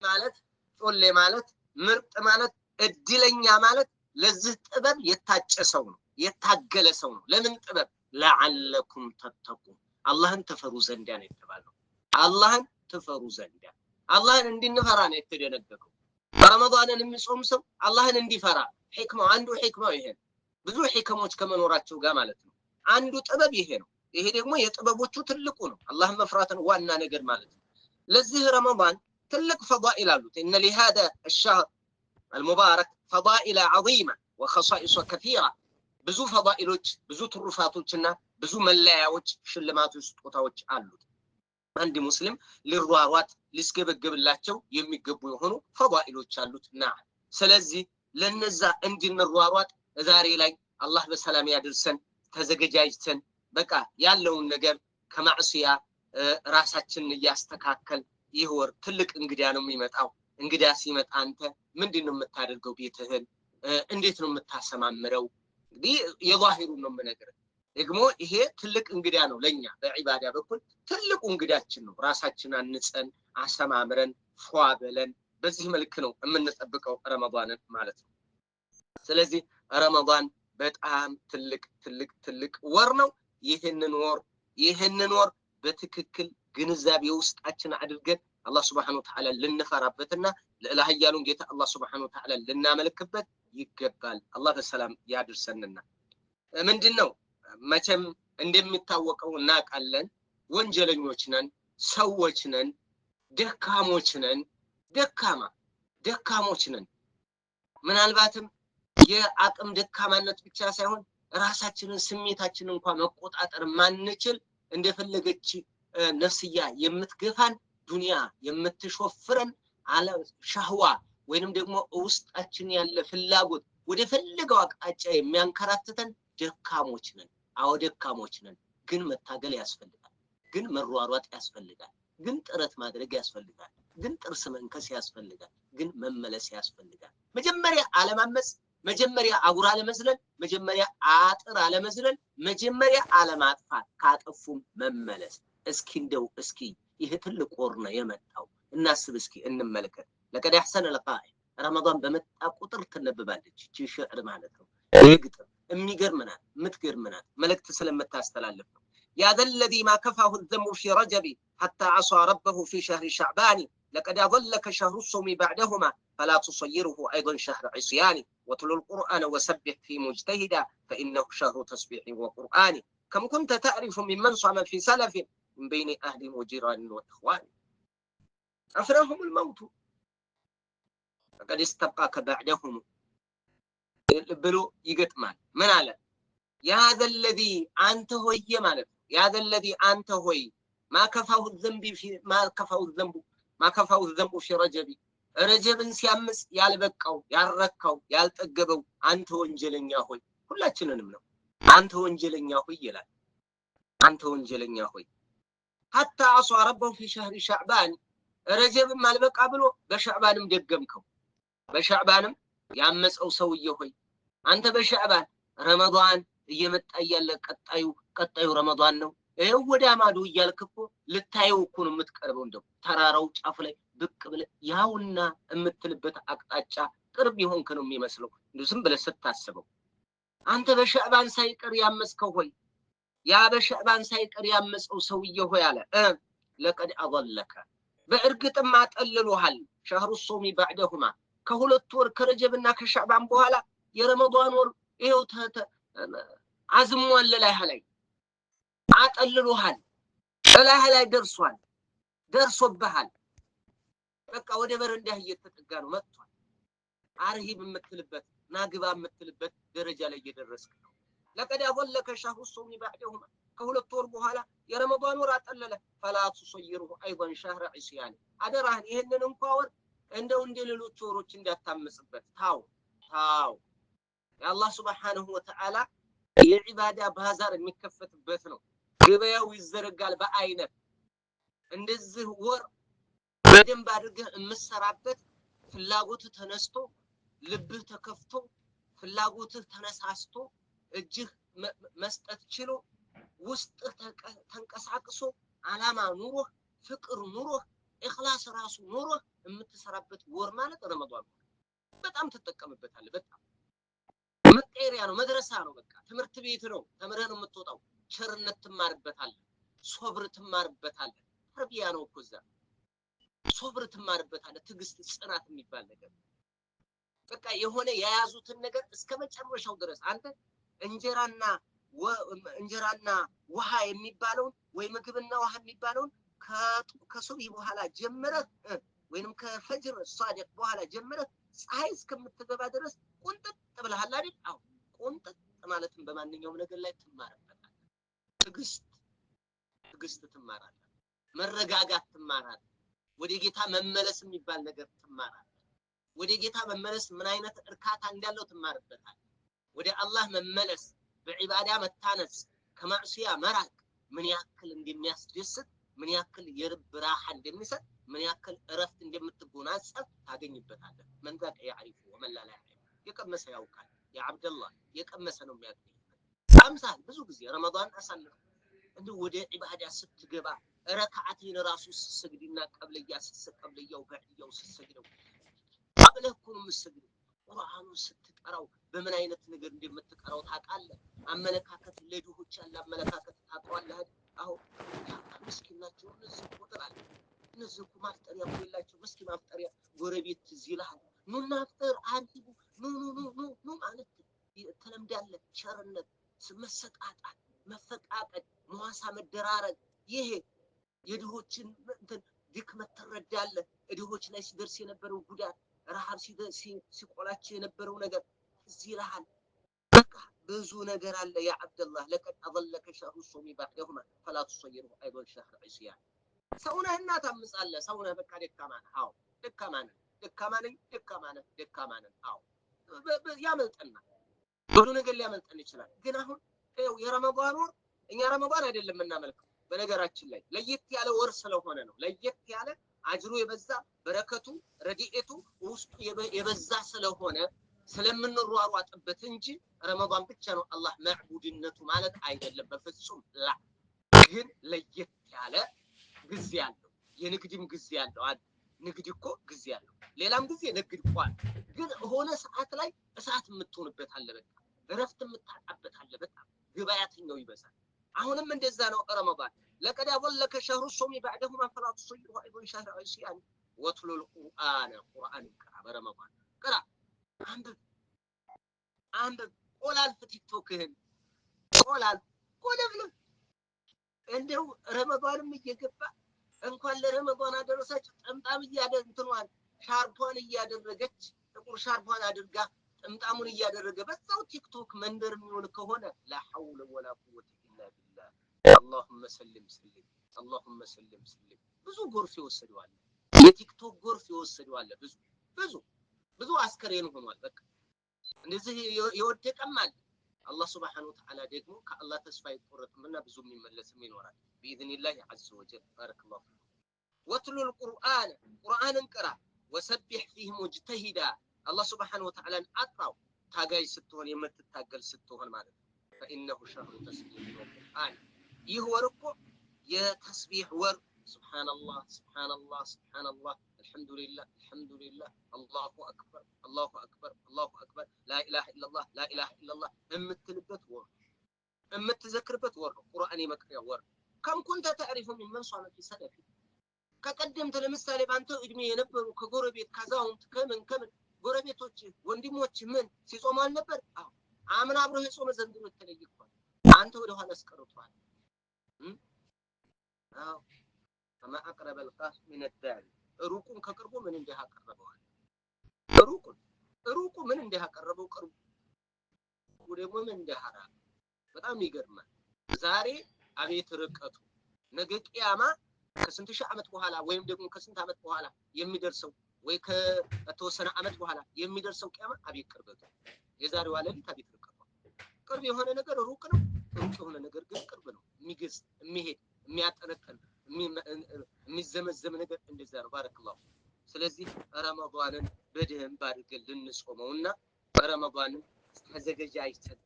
ማለት ጮሌ ማለት ምርጥ ማለት እድለኛ ማለት ለዚህ ጥበብ የታጨ ሰው ነው የታገለ ሰው ነው ለምን ጥበብ ለዓለኩም ተተቁን አላህን ተፈሩ ዘንዳ ነው የተባለው አላህን ተፈሩ ዘንዳ አላህን እንድንፈራ ነው የተደነገገው ረመዳንን የሚጾም ሰው አላህን እንዲፈራ ህክማው አንዱ ህክማው ይሄ ብዙ ህክሞች ከመኖራቸው ጋር ማለት ነው አንዱ ጥበብ ይሄ ነው ይሄ ደግሞ የጥበቦቹ ትልቁ ነው አላህን መፍራትን ዋና ነገር ማለት ነው ለዚህ ረመዳን ትልቅ ፈዳኢል አሉት ان لهذا الشهر المبارك فضائل عظيمه وخصائص كثيره ብዙ ፈዳኢሎች ብዙ ትሩፋቶችና ብዙ መለያዎች ሽልማቶች ስጦታዎች አሉት አንድ ሙስሊም ሊሯሯጥ ሊስገበገብላቸው የሚገቡ የሆኑ ፈዳኢሎች አሉትና ስለዚህ ለነዛ እንድንሯሯጥ ዛሬ ላይ አላህ በሰላም ያድርሰን ተዘገጃጅተን በቃ ያለውን ነገር ከማዕሲያ ራሳችንን ያስተካከል ይወር ትልቅ እንግዳ ነው የሚመጣው እንግዳ ሲመጣ አንተ ምንድነው የምታደርገው ቤትህን እንዴት ነው የምታሰማምረው እንግዲህ የዛሂሩ ነው የምነግርህ ደግሞ ይሄ ትልቅ እንግዳ ነው ለኛ በዒባዳ በኩል ትልቁ እንግዳችን ነው ራሳችንን አንጸን አሰማምረን ፏበለን በዚህ መልኩ ነው የምንጠብቀው ረመዳንን ማለት ነው ስለዚህ ረመዳን በጣም ትልቅ ወር ነው ይሄንን ወር በትክክል ግንዛቤ ውስጣችን አድርገን አላህ Subhanahu Wa Ta'ala ልንፈራበትና ለላህያሉን ጌታ አላህ Subhanahu Wa Ta'ala ልናመልክበት ይገባል አላህ በሰላም ያድርሰንና ምንድነው መቼም እንደሚታወቀው እናቃለን ወንጀለኞች ነን ሰዎች ነን ደካሞች ነን ደካሞች ነን ምናልባትም የአቅም ደካማነት ብቻ ሳይሆን ራሳችንን ስሜታችንን እንኳን መቆጣጠር ማንችል እንደፈለገች ነፍስያ የምትገፋን ዱንያ የምትሾፍረን አለ ሻህዋ ወይንም ደግሞ ውስጣችን ያለ ፍላጎት ወደ ፈለገው አቅጣጫ የሚያንከራተተን ደካሞች ነን አዎ ደካሞች ነን ግን መታገል ያስፈልጋል ግን መሯሯጥ ያስፈልጋል ግን ጥረት ማድረግ ያስፈልጋል ግን ጥርስ መንከስ ያስፈልጋል ግን መመለስ ያስፈልጋል መጀመሪያ አለማመጽ መጀመሪያ አጉራ ለመዝለል መጀመሪያ አጥር አለመዝለል መጀመሪያ አለማጥፋት ካጠፉም መመለስ እስኪ ይሄ ትልቅ ወር ነው የመጣው እናስብ እስኪ እንመልከት ለቀድ ያህሰነ ለቃይ ረመዳን በመጣ ቁጥር ትነበባለች እቺ ሽዕር ማለት ነው ይግጥም የሚገርምናል ምትገርምናል መልእክት ስለምታስተላልፍ ነው يا ذا الذي ما كفاه الذنب في رجب حتى عصى ربه في شهر شعبان لقد أضلك شهر الصوم بعدهما فلا تصيره أيضا شهر عصيان واتل القرآن وسبح في مجتهدا فإنه شهر تسبيح وقرآن كم كنت تعرف ممن صام في سلف من بين أهل وجيران وإخوان أفراهم الموت فقد استبقاك بعدهم بلو يقتمان من على يا هذا الذي أنت هو يمالك يا هذا الذي أنت هو ما كفاه الذنب في رجبي رجب سيامس يالبقاو يالركاو يالطغبو أنت ወንጀለኛ ሆይ ሁላችንንም ነው አንተ ወንጀለኛ ሆይ ይላል አንተ ወንጀለኛ ሆይ حتى عصى ربه في شهر شعبان رجب ማልበቃ ብሎ በሻዕባንም ደገምከው በሻዕባንም ያመፀው ሰውዬ ሆይ አንተ በሻዕባን ረመዳን እየመጣ ያለ ቀጣዩ ረመዳን ነው ይሄው ወደ አማዱ እያልክኮ ልታየው እኮ ነው የምትቀርበው እንደው ተራራው ጫፍ ላይ ብቅ ብለ ያውና የምትልበት አቅጣጫ ቅርብ ይሆንክ ነው የሚመስለው እንደው ዝም ብለ ስታስበው አንተ በሻዕባን ሳይቀር ያመስከው ሆይ ያ በሻዕባን ሳይቀር ያመፀው ሰውዬ ሆይ አለ ለቀድ አضلك በእርግጥም አጠልሎሃል شهر الصوم بعدهما ከሁለት ወር ከረጀብና ከሻዕባን በኋላ የረመዳን ወር ይሄው አዝሟል ላይ አጠልሎሃል ላይ ደርሶብሃል በቃ ወደ በረንዳህ እየተጠጋ ነው መጥቷል አርሂብ የምትልበት ናግባ የምትልበት ደረጃ ላይ እየደረስክ ነው لقد أضلك شهر الصوم بعدهما ከሁለት ወር በኋላ የረመዳን ወር አጠለለ فلا تصيره أيضا شهر عصيان አደራህን ይሄንን እንኳን ወር እንደው እንደሌሎች ወሮች እንዳታመስበት ታው የአላህ Subhanahu Wa Ta'ala የዒባዳ ባዛር የሚከፈትበት ነው ገበያው ይዘረጋል በአይነት እንደዚህ ወር በደንብ አድርገህ የምትሰራበት ፍላጎት ተነስቶ ልብህ ተከፍቶ ፍላጎት ተነሳስቶ እጅህ መስጠት ችሎ ውስጥ ተንቀሳቅሶ አላማ ኑሮ ፍቅር ኑሮ ኢኽላስ ራሱ ኑሮ የምትሰራበት ወር ማለት ረመዳን በጣም ትጠቀምበታለህ። በጣም መቀየሪያ ነው፣ መድረሳ ነው፣ በቃ ትምህርት ቤት ነው። ተምረህ ነው የምትወጣው። ቸርነት ትማርበታለህ፣ ሶብር ትማርበታለህ። ተርቢያ ነው እኮ እዛ ሶብር ትማርበታለህ። ትዕግስት፣ ጽናት የሚባል ነገር በቃ የሆነ የያዙትን ነገር እስከ መጨረሻው ድረስ አንተ እንጀራና ውሃ የሚባለውን ወይ ምግብና ውሃ የሚባለውን ከሱብሂ በኋላ ጀምረህ ወይንም ከፈጅር ሷዲቅ በኋላ ጀምረህ ፀሐይ እስከምትገባ ድረስ ቁንጥጥ ብለሃል አይደል? አዎ ቁንጥጥ ማለትም በማንኛውም ነገር ላይ ትማርበታለህ። ትዕግስት ትማራለህ። መረጋጋት ትማራለህ። ወደ ጌታ መመለስ የሚባል ነገር ትማራለህ። ወደ ጌታ መመለስ ምን አይነት እርካታ እንዳለው ትማርበታለህ። ወደ አላህ መመለስ፣ በዒባዳ መታነጽ፣ ከማዕሲያ መራቅ ምን ያክል እንደሚያስደስት፣ ምን ያክል የልብ ራሓ እንደሚሰጥ፣ ምን ያክል እረፍት እንደምትጎናጸፍ ታገኝበታለህ። መን ዛቀ ያዕሪፉ ወመን ላ ያዕሪፍ፣ የቀመሰ ያውቃል። ያ አብደላህ የቀመሰ ነው የሚያገኝበት። አምሳል ብዙ ጊዜ ረመዳን አሳልፍ እንደ ወደ ዒባዳ ስትገባ ረካዓትን ራሱ ስትሰግድና ቀብለያው በዕድያው ስትሰግደው አብለህ እኮ ነው የምትሰግደው። ቁርአኑን ስትቀራው በምን አይነት ነገር እንደምትቀራው ታውቃለህ። አመለካከት ለድሆች ያለ አመለካከት ታውቀዋለህ። አዎ ምስኪን ናቸው እነዚህ እኮ ትላለህ። እነዚህ እኮ ማፍጠሪያ እኮ የላቸው ምስኪን ማፍጠሪያ ጎረቤት ትዝ ይልሃል። ኑና አፍጥር አንቲቡ ኑ ማለት ትለምዳለህ። ቸርነት፣ መሰጣጣት፣ መፈቃቀድ፣ መዋሳ መደራረግ ይሄ የድሆችን ድክመት ትረዳለህ። ድሆች ላይ ሲደርስ የነበረው ጉዳት ረሃብ ሲቆላቸው የነበረው ነገር እዚህ ይልሃል። በቃ ብዙ ነገር አለ። ያ አብደላህ ለቀድ አضለከ ሸህሩ ሶሚ ባዕደሁማ ፈላ ቱሰይሩሁ አይዶን ሸህር ዒስያን። ሰውነህና ታምጻለህ። ሰውነህ በቃ ደካማ ነህ። አዎ ደካማ ነህ። አዎ ያመልጠናል። ብዙ ነገር ሊያመልጠን ይችላል። ግን አሁን የረመዳን ወር እኛ ረመዳን አይደለም የምናመልከው። በነገራችን ላይ ለየት ያለ ወር ስለሆነ ነው። ለየት ያለ አጅሩ የበዛ በረከቱ ረዲኤቱ ውስጡ የበዛ ስለሆነ ስለምንሯሯጥበት እንጂ ረመዳን ብቻ ነው አላህ መዕቡድነቱ ማለት አይደለም። በፍጹም ላ ግን ለየት ያለ ጊዜ አለው። የንግድም ጊዜ አለው። ንግድ እኮ ጊዜ አለው። ሌላም ጊዜ ንግድ እንኳን ግን ሆነ ሰዓት ላይ እሳት የምትሆንበት አለ። በቃ እረፍት የምታጣበት አለ። በጣም ግባያተኛው ይበዛል። አሁንም እንደዛ ነው ረመዳን። ለቀድ አضለከ ሸህሩ ሶሚ ባዕደሁማ ፈላ ቱሰይሩሁ አይዶን ሸህር ዒስያን ወትሉል ቁርአን ቅራ። በረመዳን ቅራ፣ አንብብ፣ ቆላልፍ፣ ቲክቶክህን ቆለፍልፍ። እንደው ረመዳንም እየገባ እንኳን ለረመዳን አደረሳችሁ ጥምጣም እንትኗን ሻርፓን እያደረገች ጥቁር ሻርፓን አድርጋ ጥምጣሙን እያደረገ በዛው ቲክቶክ መንደር የሚሆን ከሆነ ላ ሐውለ ወላ ቁወተ ኢላ ቢላህ። አላሁመ ሰልም ስልም። ብዙ ጎርፍ ይወሰደዋል። የቲክቶክ ጎርፍ ይወሰደዋል። ብዙ አስከሬን ሆኗል። በቃ እንደዚህ የወደቀም አለ። አላህ ሱብሓነሁ ወተዓላ ደግሞ ከአላህ ተስፋ አይቆረጥምና ብዙ የሚመለስም ይኖራል ቢኢዝኒላህ ዐዘ ወጀል። ባረከላሁ ፊኩም። ወትሉል ቁርአንን ቅራ። ወሰቢሕ ፊህ ሙጅተሂዳ። አላህ ሱብሓነሁ ወተዓላን አጥራው ታጋይ ስትሆን የምትታገል ስትሆን ማለት ነው። ፈኢነሁ ሸህሩ ተስቢሕ ወቁርአን። ይህ ወር እኮ የተስቢሕ ወር። ሱብሓነላህ አልሐምዱሊላህ አላሁ አክበር ላኢላሃ ኢለላህ የምትልበት ወር፣ የምትዘክርበት ወር ነው። ቁርአን የመቅሪያ ወር። ከም ኩንተ ተዕሪፉ ሚመን ሷመ ፊ ሰለፊ። ከቀደምት ለምሳሌ በአንተ እድሜ የነበሩ ከጎረቤት ካዛውንት ከምን ጎረቤቶች ወንድሞች ምን ሲጾሙ አልነበር? አዎ አምና አብረህ የጾመ ዘንድሮ የተለየ እኮ አንተ ወደ ኋላ አስቀርቷል። አዎ ከማ አቅረበል ቃስ ሚን ዳሪ። ሩቁን ከቅርቡ ምን እንዲህ አቀረበዋል። ሩቁ ምን እንዲህ አቀረበው፣ ቅርቡ ደግሞ ምን እንዲህ አራቀ። በጣም ይገርማል። ዛሬ አቤት ርቀቱ። ነገ ቂያማ ከስንት ሺህ ዓመት በኋላ ወይም ደግሞ ከስንት ዓመት በኋላ የሚደርሰው ወይ ከተወሰነ ዓመት በኋላ የሚደርሰው ቂያማ አቤት ቅርበቱ። የዛሬዋ ሌሊት አቤት ርቀቱ። ቅርብ የሆነ ነገር ሩቅ ነው፣ ሩቅ የሆነ ነገር ግን ቅርብ ነው። የሚገዝ የሚሄድ የሚያጠነጥን የሚዘመዘም ነገር እንደዛ ነው። ባረከላሁ። ስለዚህ ረመዳንን በደንብ አድርገን ልንጾመውና ረመዳንን ተዘገጃጅተን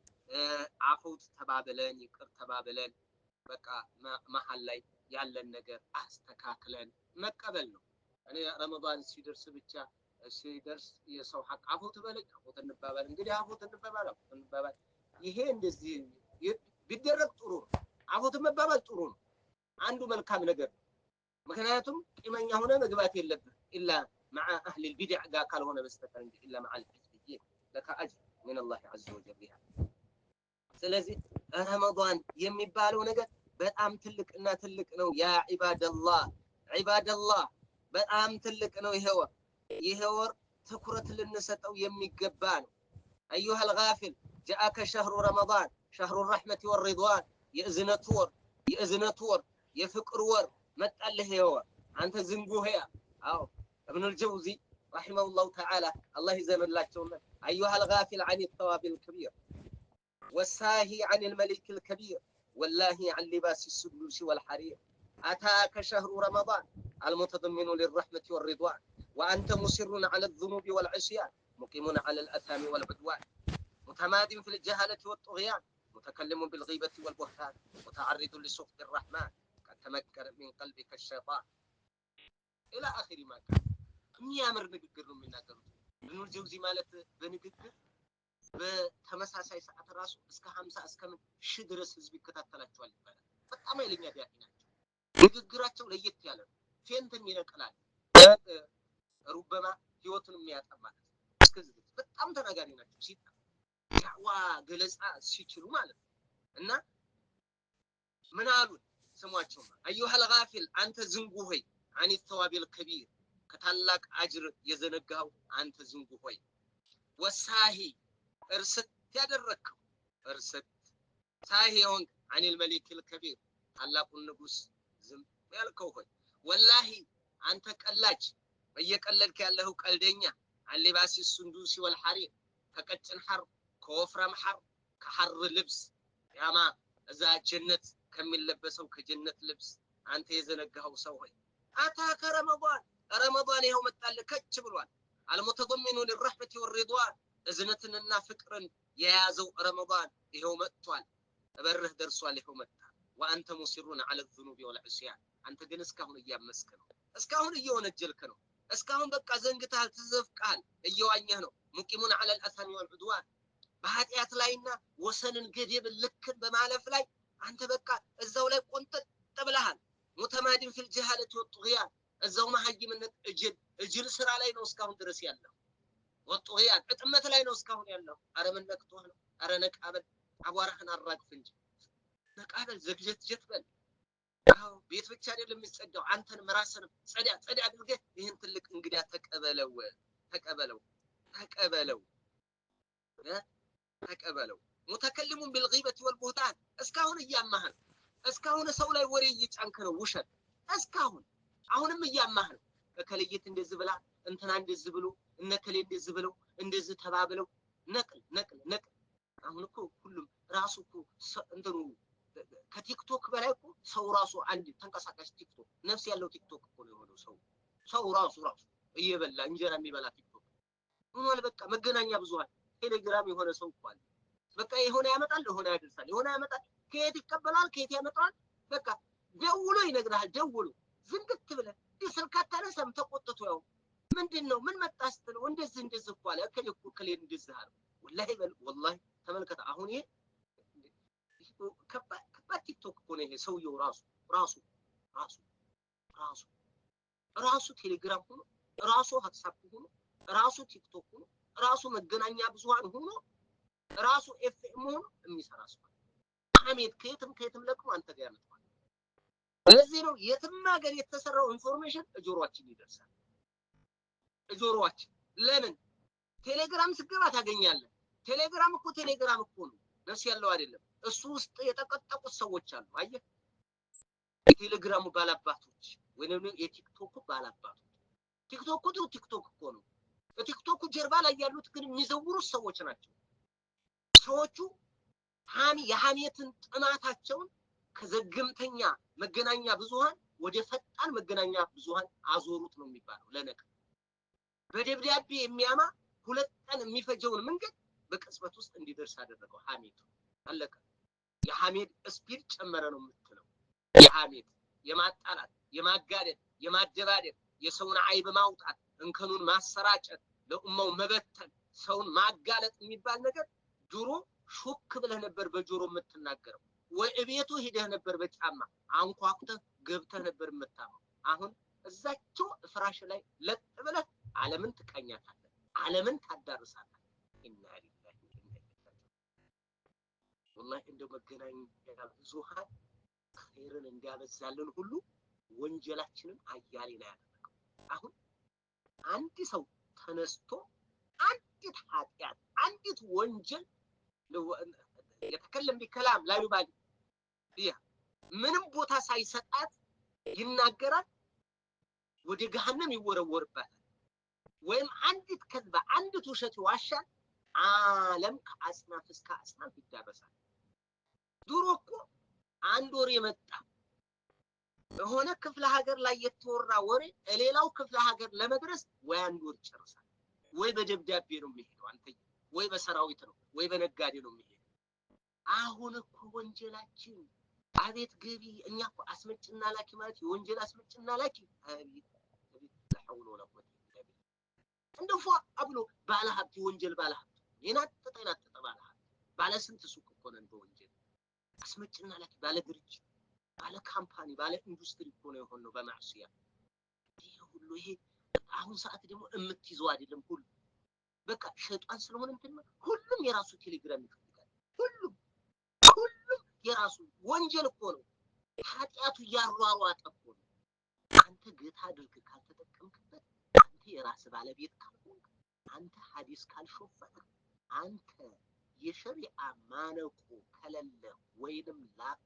አፈውት ተባብለን ይቅር ተባብለን በቃ መሀል ላይ ያለን ነገር አስተካክለን መቀበል ነው። እኔ ረመዳን ሲደርስ ብቻ ሲደርስ የሰው ሐቅ አፉት በለኝ አፉት እንባባል እንግዲህ አፉት እንባባል ይሄ እንደዚህ ቢደረግ ጥሩ ነው። አፉት መባባል ጥሩ ነው። አንዱ መልካም ነገር ምክንያቱም ቂመኛ ሆነ መግባት የለብህ ኢላ مع اهل البدع ጋር ካልሆነ በስተቀር ኢላ مع الحزبيين لك اجر من الله عز وجل بها ስለዚህ ረመዳን የሚባለው ነገር በጣም ትልቅና ትልቅ ነው ያ ዒባደላህ በጣም ትልቅ ነው ይሄ ወር ትኩረት ልንሰጠው የሚገባ ነው ايها الغافل جاءك شهر رمضان شهر الرحمة والرضوان የእዝነት ወር የፍቅር ወር መጣልህ ይወር አንተ ዝንጉህ ያ አው ابن الجوزي رحمه الله تعالى الله يزملاቸው ايها الغافل عن الثواب الكبير والساهي عن الملك الكبير والله عن لباس السدوس والحرير أتاك شهر رمضان المتضمن للرحمة والرضوان وأنت مصر على الذنوب والعصيان مقيم على الأثام والعدوان متماد في الجهالة والطغيان متكلم بالغيبة والبهتان متعرض لسخط الرحمن قد تمكن من قلبك الشيطان إلى آخر ما كان የሚያምር ንግግር ነው የሚናገሩት ኢብኑ ጀውዚ ማለት በንግግር በተመሳሳይ ሰዓት ራሱ እስከ 50 እስከ 1000 ድረስ ህዝብ ይከታተላቸዋል ይባላል በጣም ኃይለኛ ቢያቂ ናቸው ንግግራቸው ለየት ያለ ነው ፌንትን ይነቅላል ሩበማ ህይወቱን የሚያጠማ እስከዚህ በጣም ተናጋሪ ናቸው ሲታ ዳዋ ገለጻ ሲችሉ ማለት እና ምን አሉ ስሟቸው ايها الغافل አንተ ዝንጉ ሆይ عن الثواب الكبير ከታላቅ አጅር የዘነጋው አንተ ዝንጉ ሆይ ወሳሂ እርሰት ያደረከው እርሰት ሳይሆን عن الملك الكبير ታላቁን ንጉስ ዝም ያልከው ሆይ ወላሂ አንተ ቀላጅ በየቀለድክ ያለው ቀልደኛ አለባሲ ሱንዱሲ والحرير ከቀጭን ሐር ከወፍራም ሐር ከሐር ልብስ ያማ እዛ ጀነት ከሚለበሰው ከጀነት ልብስ አንተ የዘነጋው ሰው ሆይ አታከ ረመዳን ይኸው መጣለ ከች ብሏል المتضمن للرحمة والرضوان እዝነትንና ፍቅርን የያዘው ረመዳን ይኸው መጥቷል በርህ ደርሷል ይኸው መጣ وانت مصرون على الذنوب والعصيان አንተ ግን እስካሁን እያመስከ ነው እስካሁን እየወነጀልከ ነው እስካሁን በቃ ዘንግታል ተዘፍቃል እየዋኘህ ነው ሙቂሙን على الاثم والعدوان በኃጢአት ላይና ወሰንን ገደብ ልክን በማለፍ ላይ አንተ በቃ እዛው ላይ ቆንጠጥ ብለሃል متمادين في الجهالة والطغيان እዛው መሐይምነት እጅል ስራ ላይ ነው እስካሁን ድረስ ያለው ወጥያን እጥመት ላይ ነው እስካሁን ያለው አረምን ነክቶህ ነው አረ ነቃበል አቧራህን አራግፍ እንጂ ነቃበል ዘግጀት በል አው ቤት ብቻ አይደለም የሚጸዳው አንተን መራስን ጸዳ አድርገህ ይሄን ትልቅ እንግዳ ተቀበለው متكلم بالغيبة والبهتان እስካሁን እያማህ እስካሁን ሰው ላይ ወሬ እየጫንከ ነው ውሸት እስካሁን አሁንም እያማህ ነው ከከለየት እንደዚህ ብላ እንትና እንደዚህ ብሎ እነከለ እንደዚህ ብለው እንደዚህ ተባብለው ነቅል አሁን እኮ ሁሉም ራሱ እኮ እንትኑ ከቲክቶክ በላይ እኮ ሰው ራሱ አንድ ተንቀሳቃሽ ቲክቶክ ነፍስ ያለው ቲክቶክ እኮ ነው የሆነው ሰው ራሱ እየበላ እንጀራ የሚበላ ቲክቶክ ሆኗል በቃ መገናኛ ብዙሃን ቴሌግራም የሆነ ሰው እኮ አለ በቃ የሆነ ያመጣል የሆነ ያደርሳል የሆነ ያመጣል ከየት ይቀበላል ከየት ያመጣል በቃ ደውሎ ይነግራል ደውሎ ዝንግት ብለህ ስልክ አታነሳም ተቆጥቶ ያው ምንድነው ምን መጣስተው እንደዚህ እኮ አለ ከሌ እንደዚህ አለ ወላሂ ተመልከተ አሁን ይሄ ከባድ ቲክቶክ እኮ ነው ይሄ ሰውየው ራሱ ቴሌግራም ሆኖ ራሱ ዋትስአፕ ሆኖ ራሱ ቲክቶክ ሆኖ ራሱ መገናኛ ብዙሃን ሆኖ ራሱ ኤፍኤም ሆኖ የሚሰራ ሰው አሜት ከየትም ለቅሞ አንተ ጋር ያመጣል ስለዚህ ነው የትም ሀገር የተሰራው ኢንፎርሜሽን ጆሮአችን ይደርሳል ጆሮአችን ለምን ቴሌግራም ስገባ ታገኛለህ ቴሌግራም እኮ ነው ነፍስ ያለው አይደለም እሱ ውስጥ የተቀጠቁት ሰዎች አሉ አየህ የቴሌግራሙ ባላባቶች ወይንም የቲክቶክ ባላባቶች ቲክቶክ እኮ ነው በቲክቶክ ጀርባ ላይ ያሉት ግን የሚዘውሩት ሰዎች ናቸው ሰዎቹ የሐሜትን ጥናታቸውን ከዘገምተኛ መገናኛ ብዙሃን ወደ ፈጣን መገናኛ ብዙሃን አዞሩት ነው የሚባለው ለነቅ በደብዳቤ የሚያማ ሁለት ቀን የሚፈጀውን መንገድ በቅጽበት ውስጥ እንዲደርስ አደረገው ሐሜቱ አለቀ የሐሜት ስፒድ ጨመረ ነው የምትለው የሐሜት የማጣላት የማጋደል የማደባደብ የሰውን አይብ ማውጣት እንከኑን ማሰራጨት ለኡማው መበተን ሰውን ማጋለጥ የሚባል ነገር ድሮ ሹክ ብለህ ነበር በጆሮ የምትናገረው ወይ እቤቱ ሄደህ ነበር በጫማ አንኳኩተህ ገብተህ ነበር የምታመው አሁን እዛቸው ፍራሽ ላይ ለጥ ብለህ ዓለምን ትቀኛታለህ ዓለምን ታዳርሳለህ ኢና ሊላሂ ወኢና ኢለይሂ ወላሂ እንደው መገናኛ ብዙሃን ኸይርን እንዲያበዛልን ሁሉ ወንጀላችንን አያሌ ነው ያደረገው አሁን አንድ ሰው ተነስቶ አንዲት ኃጢአት አንዲት ወንጀል يتكلم بكلام لا يبالي فيها ምንም ቦታ ሳይሰጣት ይናገራል ወደ ገሃነም ይወረወርባታል ወይም አንዲት ከዝባ አንዲት ውሸት ይዋሻል ዓለም ከአጽናፍ እስከ አጽናፍ ይዳረሳል ድሮ እኮ አንድ ወሬ መጣ የሆነ ክፍለ ሀገር ላይ የተወራ ወሬ ሌላው ክፍለ ሀገር ለመድረስ ወይ አንድ ወር ይጨርሳል ወይ በደብዳቤ ነው የሚሄደው አንተ ወይ በሰራዊት ነው ወይ በነጋዴ ነው የሚሄደው አሁን እኮ ወንጀላችን አቤት ገቢ እኛ እኮ አስመጭና ላኪ ማለት የወንጀል አስመጭና ላኪ አቤት ለሐውል ወላ ቁወተ ኢላ ቢላህ እንደፎ አብሎ ባለሀብት ወንጀል ባለሀብት የናጠጠ ባለሀብት ባለ ስንት ሱቅ እኮ ነው በወንጀል አስመጭና ላኪ ባለ ድርጅት ባለ ካምፓኒ ባለ ኢንዱስትሪ እኮ ነው የሆነው በማዕሲያ ይሄ ሁሉ ይሄ አሁን ሰዓት ደግሞ እምትይዘው አይደለም ሁሉ በቃ ሸይጣን ስለሆነ እንትን ሁሉም የራሱ ቴሌግራም ይፈልጋል ሁሉም የራሱ ወንጀል እኮ ነው ኃጢያቱ ያሯሯጠ እኮ ነው አንተ ገታ አድርግ ካልተጠቀምክበት አንተ የራስ ባለቤት ካልሆንክ አንተ ሐዲስ ካልሾፈተ አንተ የሸሪዓ ማነቆ ከሌለ ወይንም ላፍ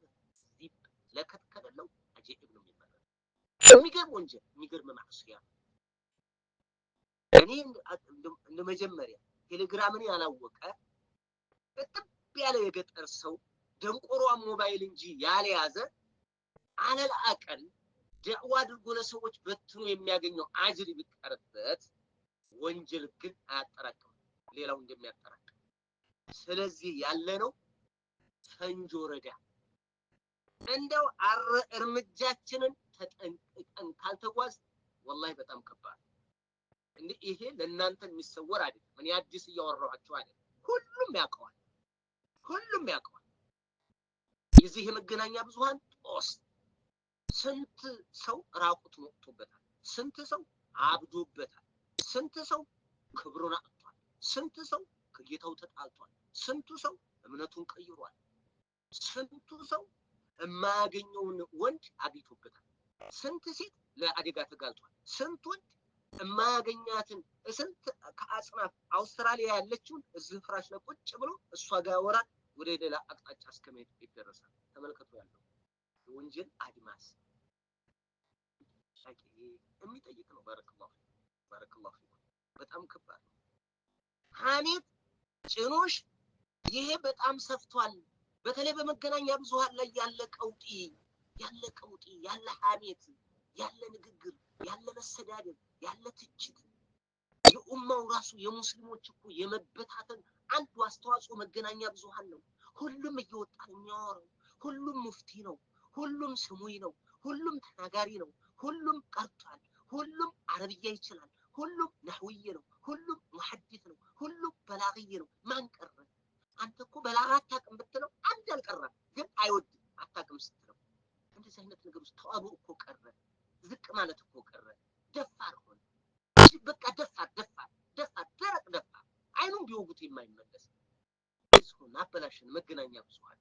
ዚብ ለከተከለው አጀብ ነው የሚመረው የሚገርም ወንጀል የሚገርም ማዕሲያ እኔ እንደ መጀመሪያ ቴሌግራምን ያላወቀ በጥብ ያለ የገጠር ሰው ደንቆሮ ሞባይል እንጂ ያለያዘ አለል አቀል ዳዕዋ አድርጎ ለሰዎች በትኑ የሚያገኘው አጅር ቢቀርበት ወንጀል ግን አያጠራቅም ሌላው እንደሚያጠራቅም ስለዚህ ያለነው ፈንጆ ረዳ እንደው እርምጃችንን ተጠንቅቀን ካልተጓዝ ወላሂ በጣም ከባድ እንዴ ይሄ ለእናንተ የሚሰወር አይደለም እኔ አዲስ እያወራኋችሁ አይደለም ሁሉም ያውቀዋል የዚህ የመገናኛ ብዙሃን ጦስ ስንት ሰው ራቁት ወጥቶበታል ስንት ሰው አብዶበታል ስንት ሰው ክብሩን አጥቷል ስንት ሰው ከጌታው ተጣልቷል ስንቱ ሰው እምነቱን ቀይሯል ስንቱ ሰው የማያገኘውን ወንድ አግኝቶበታል ስንት ሴት ለአደጋ ተጋልጧል ስንት ወንድ የማያገኛትን ስንት ከአጽናፍ አውስትራሊያ ያለችውን እዚህ ፍራሽ ላይ ቁጭ ብሎ እሷ ጋር ያወራል ወደ ሌላ አቅጣጫ እስከመሄድ ይደረሳል ተመልከቱ ያለው ወንጀል አድማስ የሚጠይቅ ነው ባረከላሁ በጣም ከባድ ነው ሐሜት ጭኖሽ ይሄ በጣም ሰፍቷል በተለይ በመገናኛ ብዙሃን ላይ ያለ ቀውጢ ያለ ሐሜት ያለ ንግግር ያለ መሰዳደብ ያለ ትችት የኡማው ራሱ የሙስሊሞች እኮ የመበታተን አንዱ አስተዋጽኦ መገናኛ ብዙሃን ነው ሁሉም እየወጣ የሚያወራው ሁሉም ሙፍቲ ነው ሁሉም ስሙይ ነው ሁሉም ተናጋሪ ነው ሁሉም ቀርቷል ሁሉም አረብያ ይችላል ሁሉም ነህውይ ነው ሁሉም ሙሐዲስ ነው ሁሉም በላግይ ነው ማን ቀረ አንተ እኮ በላጋት ታቅም ብትለው አንድ አልቀረም ግን አይወድም አታቅም ስትለው እንደዚህ አይነት ነገር ውስጥ ተዋቡ እኮ ቀረ ዝቅ ማለት እኮ ቀረ ደፋር ሆነ በቃ ደፋር ደረቅ አይኑን ቢወጉት የማይመለስ እሱን አበላሽን መገናኛ ብዙሃን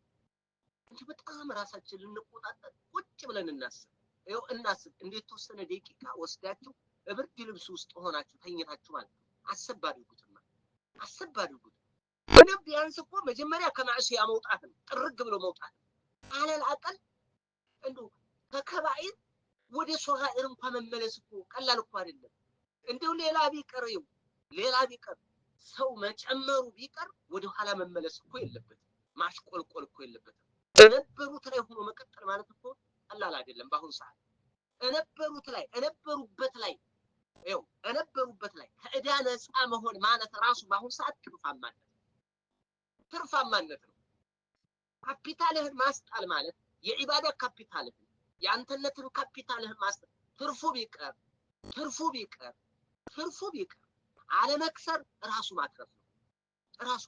እንጂ በጣም ራሳችን ልንቆጣጠር ቁጭ ብለን እናስብ እንዴት ተወሰነ ደቂቃ ወስዳችሁ በብርድ ልብስ ውስጥ ሆናችሁ ተኝታችሁ ማለት አሰብ አድርጉት ምንም ቢያንስ እኮ መጀመሪያ ከማዕሲያ መውጣት ነው ጥርግ ብሎ መውጣት አለል አቀል እንደው ከከባኢር ወደ ሶጋኢር እንኳን መመለስ እኮ ቀላል እኮ አይደለም እንደው ሌላ ቢቀር ሰው መጨመሩ ቢቀር ወደ ኋላ መመለስ እኮ የለበትም ማሽቆልቆል እኮ የለበትም የነበሩት ላይ ሆኖ መቀጠል ማለት እኮ ቀላል አይደለም በአሁን ሰዓት የነበሩበት ላይ ከዕዳ ነፃ መሆን ማለት ራሱ በአሁን ሰዓት ትርፋማነት ነው ካፒታልህን ማስጣል ማለት የኢባዳ ካፒታልህን የአንተነትን ካፒታልህን ማስጣል ትርፉ ቢቀር ትርፉ ቢቀር አለመክሰር ራሱ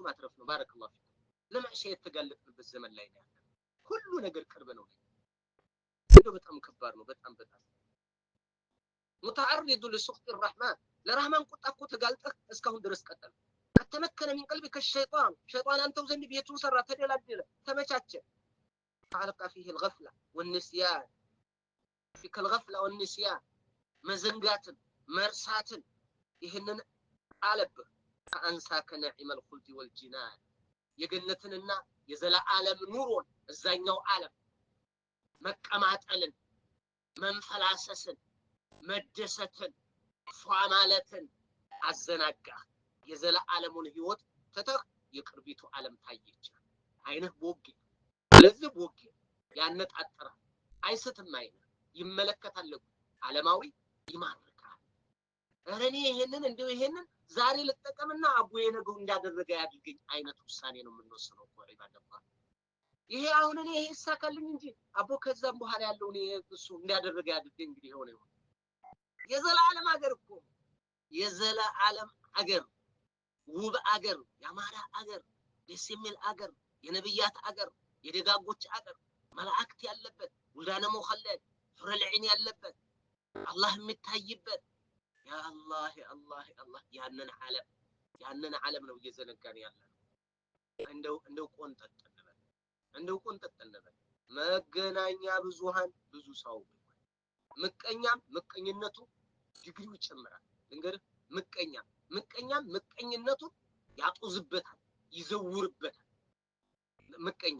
ማትረፍ ነው ባረከላሁ ፊኩም ለማዕሲያ የተጋለጥንበት ዘመን ላይ ነው ያለው ሁሉ ነገር ቅርብ ነው እንደው በጣም ከባድ ነው በጣም متعرض لسخط الرحمن ለራህማን ቁጣ እኮ ተጋልጠህ እስካሁን ድረስ ቀጠል ከተመከነ من قلبك الشيطان شيطان አንተው ዘንድ ቤቱን ሰራ ተደላደለ ተመቻቸ تعلق فيه الغفلة والنسيان فيك الغفلة والنسيان መዘንጋትን መርሳትን ይሄንን አለብህ አንሳከ ነዒመ الخلد والجنان የገነትንና የዘላለም ኑሮን እዛኛው ዓለም መቀማጠልን መንፈላሰስን መደሰትን ፏማለትን አዘናጋ የዘላለሙን ህይወት ተተህ የቅርቢቱ ዓለም ታየች አይነህ ቦጌ ለዚህ ቦጌ ያነጣጥራ አይስትም አይነ ይመለከታል ዓለማዊ ይማርካል እረኔ ይሄንን ዛሬ ልጠቀምና አቡዬ ነገው እንዳደረገ ያድርገኝ አይነት ውሳኔ ነው የምንወስነው ቆይ ባደባ ይሄ አሁን እኔ ይሳካልኝ እንጂ አቦ ከዛም በኋላ ያለው እኔ እሱ እንዳደረገ ያድርገኝ እንግዲህ ሆነ የዘላለም አገር እኮ የዘላለም አገር ውብ አገር ያማራ አገር ደስ የሚል አገር የነብያት አገር የደጋጎች አገር መላእክት ያለበት ወልዳነ ሙኸለድ ሑረል ዒን ያለበት አላህ የሚታይበት ያ አላህ ያንን ዓለም ነው እየዘነጋን ያለ እንደው ቆንጠጥ እንበል መገናኛ ብዙሃን ብዙ ሰው ምቀኝነቱ ዲግሪው ይጨምራል እንግዲህ ምቀኝነቱ ያጡዝበታል ይዘውርበታል ምቀኛ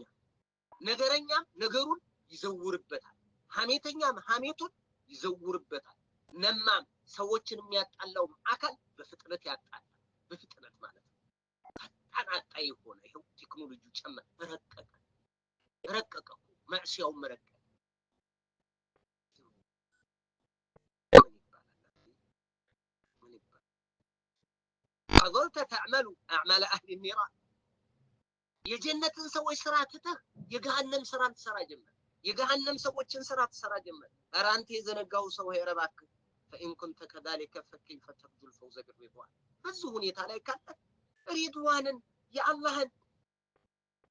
ነገረኛም ነገሩን ይዘውርበታል ሐሜተኛም ሐሜቱን ይዘውርበታል ነማም ሰዎችን የሚያጣላው አካል በፍጥነት ያጣላል በፍጥነት ማለት ነው ታጣጣ ይሆነ ይሄው ቴክኖሎጂው ጨመረ ረቀቀ ማዕሲያው መረቀቀ فظلت تعمل أعمال أهل النيران የጀነት ሰዎች ስራ ትተህ የገሃነም ስራ ትሰራ ጀመር የገሃነም ሰዎችን ስራ ትሰራ ጀመር አራንተ የዘነጋው ሰው ሄረባክ فإن كنت كذلك فكيف ترجو الفوز بالرضوان ብዙ ሁኔታ ላይ ካለ ሪድዋንን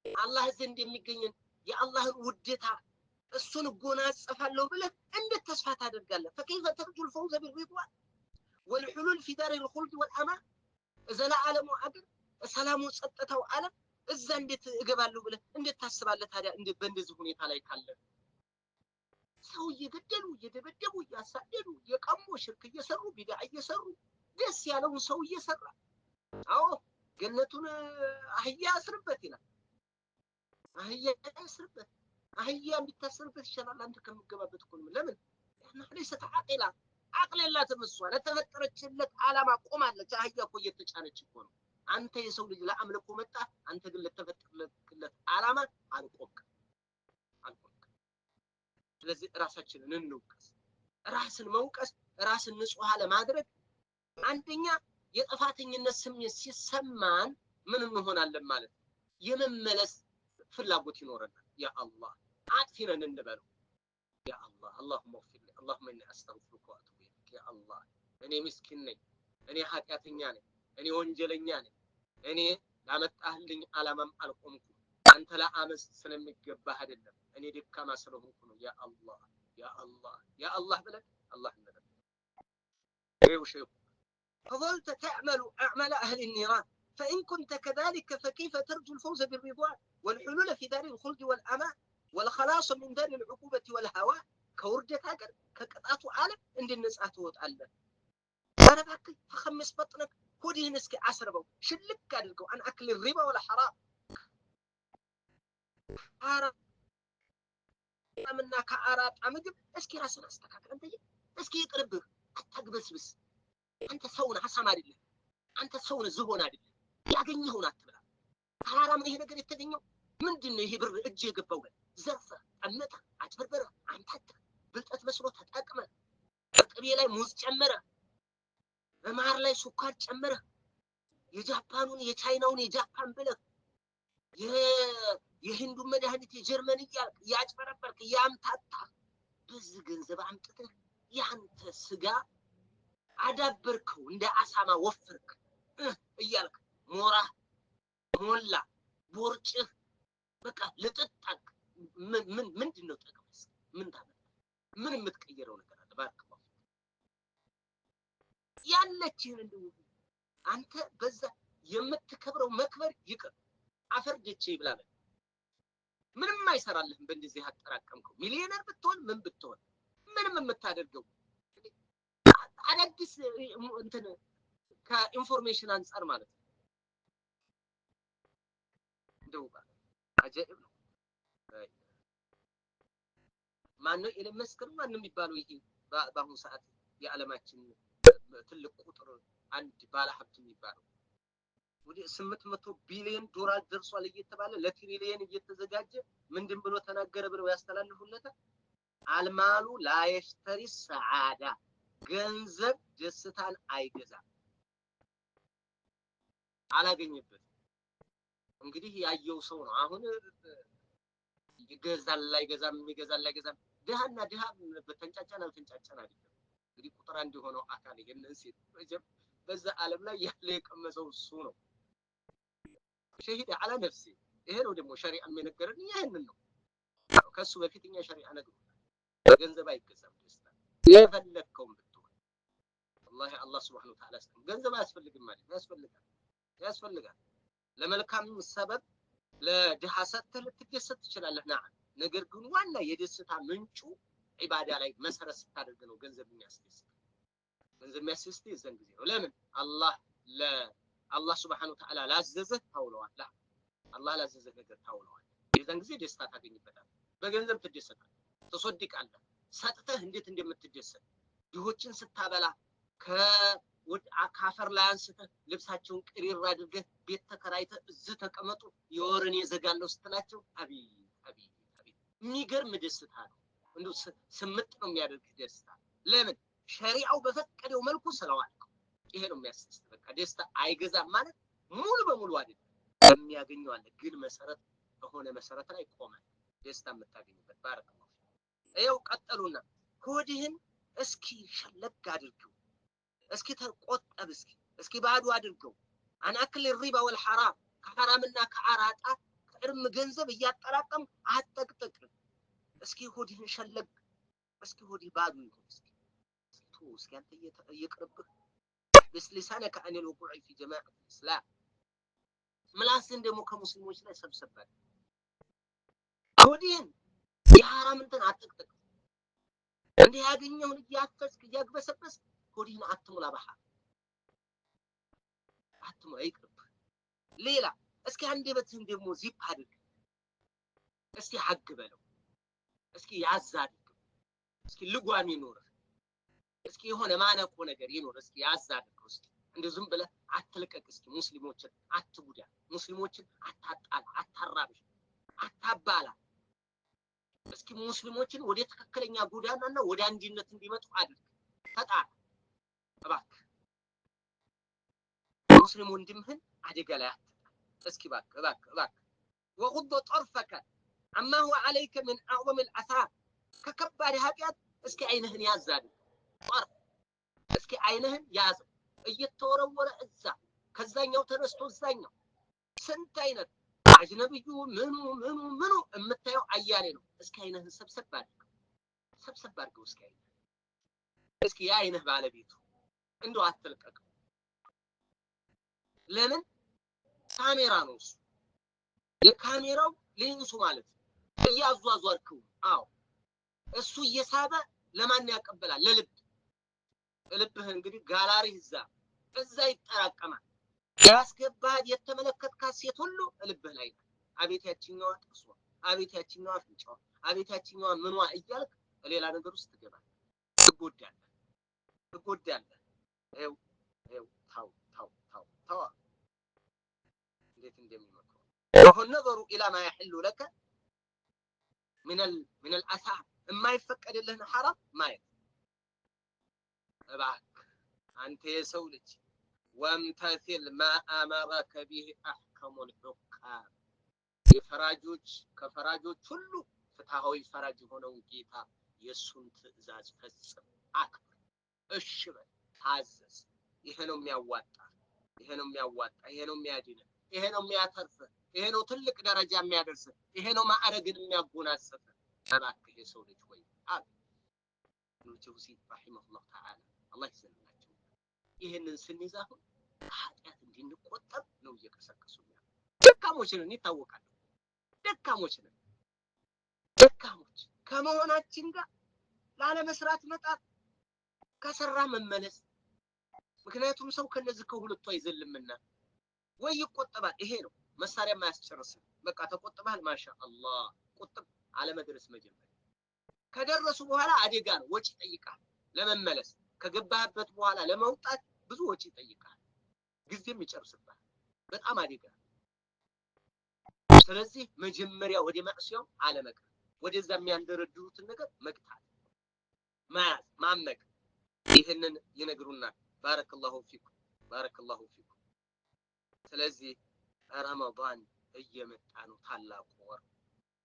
አላህ ዘንድ የሚገኝን የአላህን ውዴታ እሱን ጎናጸፋለሁ ብለህ እንዴት ተስፋ ታደርጋለህ فكيف ترجو الفوز بالرضوان والحلول في دار الخلد والأمان ዘላለም አገር ሰላሙ ጸጥታው ዓለም እዛ እንዴት እገባለሁ ብለህ እንዴት ታስባለህ ታዲያ እንዴ በእንደዚህ ሁኔታ ላይ ካለ ሰው እየገደሉ እየደበደቡ እያሳደዱ የቀሙ ሽርክ እየሰሩ ቢድዓ እየሰሩ ደስ ያለውን ሰው እየሰራ አዎ ገነቱን አህያ አስርበት ይላል አህያ እንድታስርበት ይችላል አንተ ከምገባበት እኮ ለምን ለይሰት ዓቂላ عقل الله تمسوا لا تفكرتشلت علامه ቆማለች አህያ እኮ እየተጫነች እኮ ነው አንተ የሰው ልጅ ለአምልኮ መጣ አንተ ግን ለተፈጠረለት ዓላማ አልቆምክ ስለዚህ ራሳችንን እንውቀስ ራስን መውቀስ ራስን ንጹህ ለማድረግ አንደኛ የጥፋተኝነት ስሜት ሲሰማን ምን እንሆናለን ማለት የመመለስ ፍላጎት ይኖረናል ያ አላህ አጥፊነን እንበለው ያ አላህ اللهم اغفر لي اللهم اني استغفرك واتوب اليك يا الله እኔ ምስኪን ነኝ እኔ ኃጢያተኛ ነኝ እኔ ወንጀለኛ ነኝ እኔ ላመጣህልኝ ዓላማም አልቆምኩም አንተ ለአመስ ስለሚገባህ አይደለም እኔ ደካማ ስለሆንኩ ነው ያ አላህ ብለህ አላህ እንደለ ይሄው ሸይኹ فظلت تعمل أعمال أهل النيران فإن كنت كذلك فكيف ترجو الفوز بالرضوان والحلول في دار الخلد والأمان والخلاص من دار العقوبة والهوان كوردة أجر كقطعة عالم عند الناس أتوت أنا بحكي فخمس بطنك كودي نسكي عسربو شلك قالكو عن أكل الربا ولا حرام حرام منا كعراب عمجب اسكي راسنا استكاكل أنت اسكي يقربه أتقبس أنت سونا حسام عدل أنت سونا زهون عدل يعقني هنا تبلا حرام هنا قد يتقنيو من دنه يبر اجي قبوه زرفه عمتها عتبربره عمتها بلطت مسروتها تقمه قبيه ላይ ሙዝ ጨመረ በማር ላይ ሱካር ጨመረ የጃፓኑን የቻይናውን የጃፓን ብለ የሂንዱ መድኃኒት የጀርመን ያጭበረበርክ ያምታታ ብዙ ገንዘብ አምጥተህ ያንተ ስጋ አዳበርከው እንደ አሳማ ወፍርክ እያልክ ሞራ ሞላ ቦርጭህ በቃ ልጥጣቅ ምንድነው ጥቅምስ ምን ታመጣ ምን የምትቀየረው ነገር አለ ባርክ ያለችህን እንደው አንተ በዛ የምትከብረው መክበር ይቅር አፈርደቼ ይብላል ምንም አይሰራልህም በእንደዚህ አጠራቀምከው ሚሊዮነር ብትሆን ምን ብትሆን ምንም የምታደርገው አዳዲስ እንትን ከኢንፎርሜሽን አንፃር ማለት ነው እንደው አጀብ ነው ማነው የለመስከሩ ማንም የሚባለው ይሄ በአሁኑ ሰዓት የዓለማችን ትልቅ ቁጥር አንድ ባለ ሀብት የሚባለው ወደ 800 ቢሊዮን ዶላር ደርሷል እየተባለ ለትሪሊየን እየተዘጋጀ ምንድን ብሎ ተናገረ ብለው ያስተላልፉለታል አልማሉ ላይሽተሪ ሰዓዳ ገንዘብ ደስታን አይገዛም አላገኘበት እንግዲህ ያየው ሰው ነው አሁን ይገዛል ላይ ገዛም ይገዛል ላይ ገዛም ደሃና ደሃ በተንጫጫና አልተንጫጫና አይደለም እንግዲህ ቁጥር አንድ የሆነው አካል ይሄንን ሲል በዛ ዓለም ላይ ያለ የቀመሰው እሱ ነው ሸሂድ على نفسي ይሄ ነው ደግሞ ሸሪዓ የሚነገረን ይሄንን ነው ከሱ በፊትኛ ሸሪዓ ነገር ገንዘብ አይገዛም ደስታ የፈለከው ብትሆን والله الله سبحانه وتعالى ገንዘብ አያስፈልግም ማለት ያስፈልጋል ለመልካም ሰበብ ለድሃ ሰጥተህ ልትደሰት ትችላለህ ነገር ግን ዋና የደስታ ምንጩ ዒባዳ ላይ መሰረት ስታደርግ ነው ገንዘብ የሚያስደስት የዘን ጊዜ ነው ለምን አላህ Subhanahu Wa Ta'ala ላዘዘህ ታውለዋል አላህ ላዘዘህ ነገር ታውለዋል የዘን ጊዜ ደስታ ታገኝበታለህ በገንዘብ ትደሰታለህ ተሶድቃለህ ሰጥተህ እንዴት እንደምትደሰት ድሆችን ስታበላ ከአካፈር ላይ አንስተህ ልብሳቸውን ቅሪር አድርገህ ቤት ተከራይተህ እዚህ ተቀመጡ የወርን የዘጋለው ስትላቸው አቤት የሚገርም ደስታ ነው እንደው ስምጥ ነው የሚያደርግ ደስታ ለምን ሸሪዓው በፈቀደው መልኩ ስለዋልከው ይሄ ነው የሚያስደስት በቃ ደስታ አይገዛም ማለት ሙሉ በሙሉ አይደለም የሚያገኘው አለ ግን መሰረት በሆነ መሰረት ላይ ቆመ ደስታ የምታገኝበት ባረከው ይሄው ቀጠሉና ሆድህን እስኪ ሸለግ አድርገው እስኪ ተቆጠብ እስኪ ባዶ አድርገው አናክል الربا والحرام ከሐራምና ከአራጣ ከእርም ገንዘብ እያጠራቀም አጠቅጥቅ እስኪ ሆድህን ሸለግ እስኪ ሆድህ ባዶ ይሁን እስኪ አንተ እየቀረብህ بسلسانك عن الوقوع في جماعة الإسلام ملاسن دمو كمسلموች ላይ ሰብሰባል ሆድህን የሐራም እንትን አጠቅጥቅ እንዴ ያገኘውን ያፈስክ ያግበሰበስ ሆድህን አትሙላ በሐራም አትሙላ ይቅርብ ሌላ እስኪ አንደበትህን ደግሞ ዚፕ አድርግ እስኪ ሐቅ በለው እስኪ ያዛድግ እስኪ ልጓም ይኖር እስኪ የሆነ ማነቆ ነገር ይኖር እስኪ ያዛድግ እስኪ እንደው ዝም ብለህ አትልቀቅ እስኪ ሙስሊሞችን አትጉዳ ሙስሊሞችን አታጣላ አታራብሽ አታባላ እስኪ ሙስሊሞችን ወደ ተከክለኛ ጎዳናና ወደ አንድነት እንዲመጡ አድርግ ፈጣን እባክህ ሙስሊም ወንድምህን አደጋ ላይ እስኪ እባክህ وغض طرفك عما هو عليك من اعظم الاثار ከከባድ ኃጢአት እስኪ አይንህን ያዛል طرف እስኪ አይንህን ያዝ እየተወረወረ እዛ ከዛኛው ተነስቶ እዛኛው ስንት አይነት አጅነብዩ ምኑ የምታየው አያሌ ነው እስኪ አይንህን ሰብሰብ አድርገው እስኪ አይንህ ባለቤቱ እንደው አትልቀቅ ለምን ካሜራ ነው የካሜራው ሌንሱ ማለት እያዟዟርከው አው እሱ እየሳበ ለማን ያቀበላል ለልብህ እንግዲህ ጋላሪ እዛ ይጠራቀማል ያስገባህ የተመለከትካት ሴት ሁሉ ልብህ ላይ አቤት ያቺኛው ጥርሷ አቤት ያቺኛው አፍንጫዋ አቤት ያቺኛው ምኗ እያልክ ሌላ ነገር ውስጥ ትጎዳለህ ይኸው ታው እንዴት እንደሚመክሩ ወነظሩ ኢላ ማ يحل لك من الاثار ما يفقدلهن حرام ማየት እባክህ አንተ የሰው ልጅ وامتثل ما امرك به احكم الحكام ከፈራጆች ሁሉ ፍትሃዊ ፈራጅ ሆነው ጌታ የሱን ትእዛዝ ፈጽም አክብር እሺ በል ታዘዝ። ይሄ ነው የሚያዋጣ፣ ይሄ ነው የሚያዋጣ፣ ይሄ ነው የሚያድን፣ ይሄ ነው የሚያተርፍ፣ ይሄ ነው ትልቅ ደረጃ የሚያደርስ፣ ይሄ ነው ማዕረግን የሚያጎናጽፍ። እባክህ የሰው ልጅ ሆይ አለ ኢብኑ ጀውዚ ረሂመሁላህ ተዓላ አላህ ይዘንላቸው። ይሄንን ስንይዝ አሁን ኃጢአት እንድንቆጠብ ነው እየቀሰቀሱ ያለው። ደካሞች ነን ይታወቃል። ደካሞች ነን። ደካሞች ከመሆናችን ጋር ላለመስራት መጣር፣ ከሰራ መመለስ። ምክንያቱም ሰው ከነዚህ ከሁለቱ አይዘልምና ወይ ይቆጠባል። ይሄ ነው መሳሪያ ማያስጨርስም። በቃ ተቆጥባል ማሻአላህ ቁጥብ አለመድረስ መጀመር ከደረሱ በኋላ አደጋ ነው። ወጪ ይጠይቃል ለመመለስ። ከገባህበት በኋላ ለመውጣት ብዙ ወጪ ይጠይቃል። ጊዜም ይጨርስባል። በጣም አደጋ። ስለዚህ መጀመሪያ ወደ ማዕሲያው አለመቅረብ፣ ወደዛ የሚያንደረድሩትን ነገር መግታት፣ መያዝ፣ ማመቅ። ይህንን ይነግሩናል። ባረከላሁ ፊኩም ባረከላሁ ፊኩም። ስለዚህ ረመዳን እየመጣ ነው፣ ታላቁ ወር።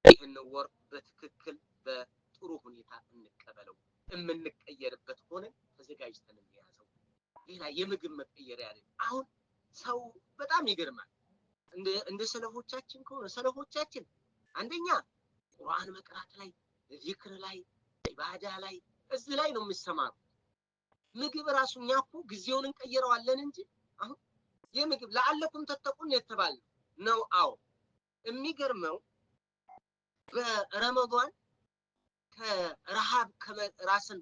ይህን ወር በትክክል በጥሩ ሁኔታ እንቀበለው። የምንቀየርበት ሆነ ተዘጋጅተን እንያዘው። ሌላ የምግብ መቀየሪያ አይደለም። አሁን ሰው በጣም ይገርማል። እንደ ሰለፎቻችን ከሆነ ሰለፎቻችን አንደኛ ቁርአን መቅራት ላይ፣ ዚክር ላይ፣ ኢባዳ ላይ እዚህ ላይ ነው የሚሰማሩ። ምግብ ራሱ እኛ እኮ ጊዜውን እንቀይረዋለን እንጂ አሁን የምግብ ለዓለኩም ተተቁን የተባለ ነው። አዎ የሚገርመው በረመዳን ከረሃብ ራስን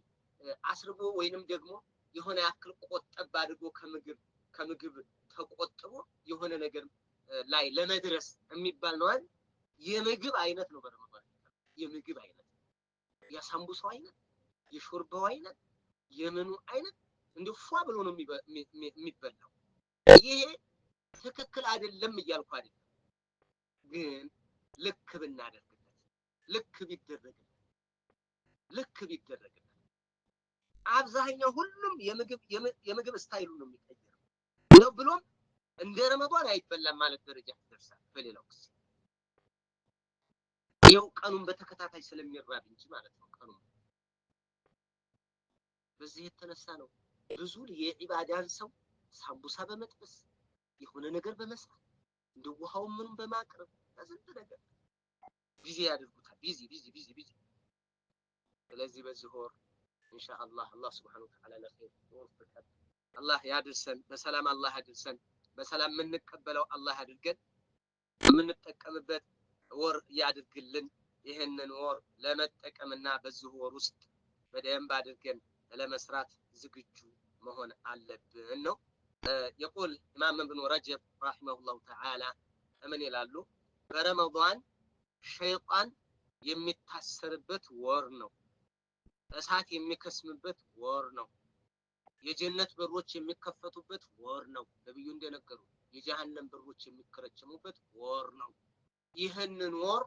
አስርቦ ወይንም ደግሞ የሆነ ያክል ቆጠብ አድርጎ ከምግብ ተቆጥቦ የሆነ ነገር ላይ ለመድረስ የሚባል ነው አይደል? የምግብ አይነት ነው በረመዳን። የምግብ አይነት የሳምቡሳው አይነት፣ የሾርባው አይነት፣ የምኑ አይነት እንደው ፏ ብሎ ነው የሚበላው። ይሄ ትክክል አይደለም እያልኩ አይደለም፣ ግን ልክ ብናደርግለት፣ ልክ ቢደረግለት አብዛኛው ሁሉም የምግብ ስታይሉ ነው የሚቀየረው ነው። ብሎም እንደ ረመዳን አይበላም ማለት ደረጃ ይደርሳል። በሌላው ጊዜ ይኸው ቀኑን በተከታታይ ስለሚራብ እንጂ ማለት ነው። ቀኑን በዚህ የተነሳ ነው ብዙ የኢባዳን ሰው ሳምቡሳ በመጥበስ የሆነ ነገር በመስራት እንደ ውሃው ምኑን በማቅረብ ለስንት ነገር ቢዚ ያደርጉታል። ቢዚ። ስለዚህ በዚህ ወር ኢንሻአላህ አላህ ሱብሓነሁ ወተዓላ ለኸይር ወፍቀን አላህ ያድርሰን። በሰላም አላህ ያድርሰን። በሰላም የምንቀበለው አላህ ያድርገን። የምንጠቀምበት ወር ያድርግልን። ይህንን ወር ለመጠቀምና በዚህ ወር ውስጥ በደንብ አድርገን ለመስራት ዝግጁ መሆን አለብን ነው። يقول إمام ابن رجب رحمه الله تعالى من ይላሉ በረመዳን ሸይጣን የሚታሰርበት ወር ነው። እሳት የሚከስምበት ወር ነው። የጀነት በሮች የሚከፈቱበት ወር ነው። ነብዩ እንደነገሩ የጀሃነም በሮች የሚከረቸሙበት ወር ነው። ይህንን ወር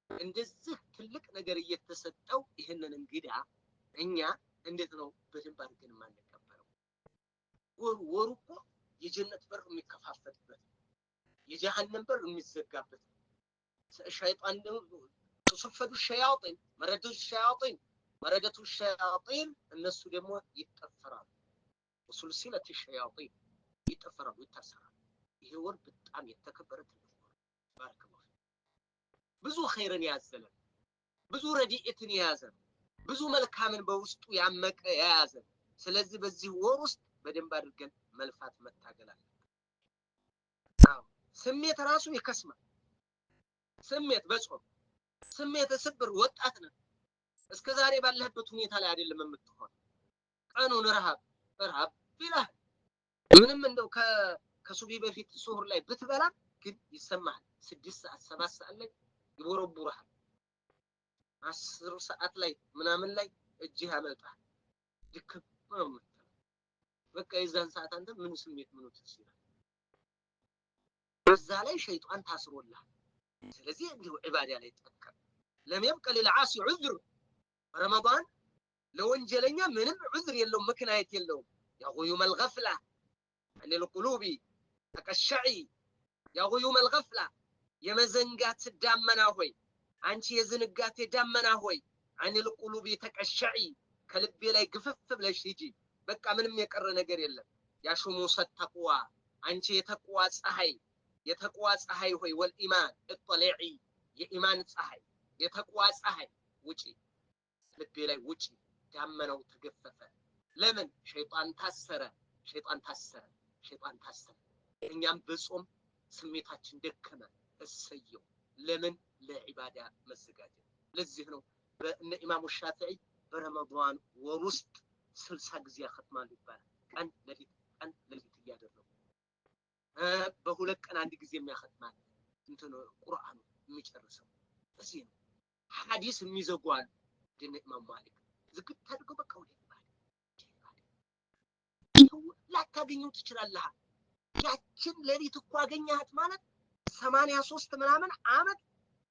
እንደዚህ ትልቅ ነገር እየተሰጠው ይህንን እንግዳ እኛ እንዴት ነው በደንብ አድርገን ማንቀበለው? ወሩ እኮ የጀነት በር የሚከፋፈትበት፣ የጀሃነም በር የሚዘጋበት፣ ሸይጣን ተሰፈዱ ሸያጢን መረደቱ ሸያጢን እነሱ ደግሞ ይጠፈራሉ። ወሱልሲለት ሸያጢን ይጠፈራሉ፣ ይታሰራሉ። ይሄ ወር በጣም የተከበረ ትልቅ ወር ባረከላሁ ብዙ ኸይርን ያዘለ፣ ብዙ ረዲኤትን የያዘ፣ ብዙ መልካምን በውስጡ ያመቀ የያዘ። ስለዚህ በዚህ ወር ውስጥ በደንብ አድርገን መልፋት መታገል አለ። ስሜት ራሱ ይከስማል። ስሜት በጾም ስሜት ስብር ወጣት ነህ እስከ ዛሬ ባለህበት ሁኔታ ላይ አይደለም የምትሆን። ቀኑን ረሃብ ይላል። ምንም እንደው ከሱቢ በፊት ሱሁር ላይ ብትበላ ግን ይሰማሃል። 6 ሰዓት 7 ሰዓት ላይ ይቦረቡራል። 10 ሰዓት ላይ ምናምን ላይ እጅህ ያመልጣል። ድክም ነው የምትለው። በቃ የዛን ሰዓት አንተ ምን ስሜት ምን ትችላል? በዛ ላይ ሸይጣን ታስሮልሃል። ስለዚህ እንዲሁ ዒባዳ ላይ ተጠቀም። ለም يبق للعاصي عذر ረመዳን ለወንጀለኛ ምንም ዑዝር የለውም፣ ምክንያት የለውም። ያ غيوم الغفلة عن القلوب تقشعي ያ غيوم الغفلة የመዘንጋት ዳመና ሆይ አንቺ የዝንጋቴ ዳመና ሆይ عن القلوب تقشعي ከልቤ ላይ ግፍፍ ብለሽ ሂጂ። በቃ ምንም የቀረ ነገር የለም። ያሹሙ ሰተቅዋ አንቺ የተቅዋ ፀሐይ ሆይ ወልኢማን እጥለዒ የኢማን ፀሐይ የተቅዋ ፀሐይ ውጪ ልቤ ላይ ውጪ። ዳመናው ተገፈፈ። ለምን? ሸይጣን ታሰረ። እኛም በጾም ስሜታችን ደከመ። እሰየው። ለምን? ለዒባዳ መዘጋጀት። ለዚህ ነው በእነ ኢማሙ ሻፊዒ በረመዳን ወር ውስጥ 60 ጊዜ ያختማሉ ይባላል። ቀን ለሊት እያደረጉ በሁለት ቀን አንድ ጊዜ የሚያختማል እንትን ቁርአኑ የሚጨርሰው። እዚህ ነው ሐዲስ የሚዘጓል ድነ ኢማም ማሊክ ዝግት አድርገው በቃ ወደ ላታገኘው ትችላለህ። ያችን ለሊት እኮ አገኛት ማለት 83 ምናምን ዓመት